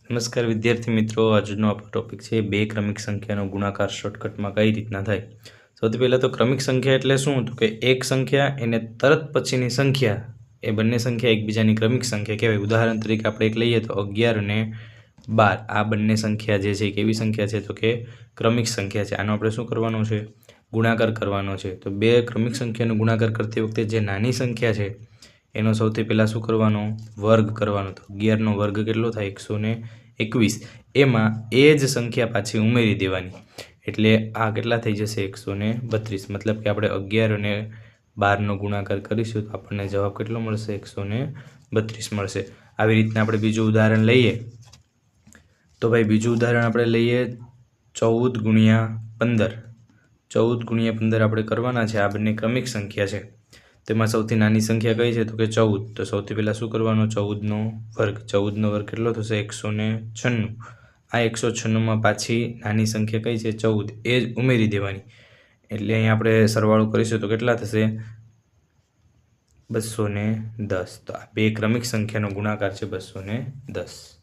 નમસ્કાર વિદ્યાર્થી મિત્રો, આજનો આપણો ટોપિક છે બે ક્રમિક સંખ્યાનો ગુણાકાર શોર્ટકટમાં કઈ રીતના થાય। સૌથી પહેલાં તો ક્રમિક સંખ્યા એટલે શું, તો કે એક સંખ્યા એને તરત પછીની સંખ્યા, એ બંને સંખ્યા એકબીજાની ક્રમિક સંખ્યા કહેવાય। ઉદાહરણ તરીકે આપણે એક લઈએ તો 11 અને 12, આ બંને સંખ્યા જે છે એ કેવી સંખ્યા છે, તો કે ક્રમિક સંખ્યા છે। આનો આપણે શું કરવાનો છે, ગુણાકાર કરવાનો છે। તો બે ક્રમિક સંખ્યાનો ગુણાકાર કરતી વખતે જે નાની સંખ્યા છે એનો સૌથી પહેલાં શું કરવાનો, વર્ગ કરવાનો। તો 11નો વર્ગ કેટલો થાય, 121। એમાં એ જ સંખ્યા પાછી ઉમેરી દેવાની, એટલે આ કેટલા થઈ જશે, 132। મતલબ કે આપણે 11 અને 12નો ગુણાકાર કરીશું તો આપણને જવાબ કેટલો મળશે, 132 મળશે। આવી રીતના આપણે બીજું ઉદાહરણ લઈએ તો ભાઈ બીજું ઉદાહરણ આપણે લઈએ 14 ગુણ્યા 15। 14 ગુણ્યા 15 આપણે કરવાના છે। આ બંને ક્રમિક સંખ્યા છે, તેમાં સૌથી નાની સંખ્યા કઈ છે, તો કે 14। તો સૌથી પહેલાં શું કરવાનો, 14નો વર્ગ। 14નો વર્ગ કેટલો થશે, 196। આ 196માં પાછી નાની સંખ્યા કઈ છે, 14, એ જ ઉમેરી દેવાની, એટલે અહીંયા આપણે સરવાળો કરીશું તો કેટલા થશે, 210। તો આ બે ક્રમિક સંખ્યાનો ગુણાકાર છે 210।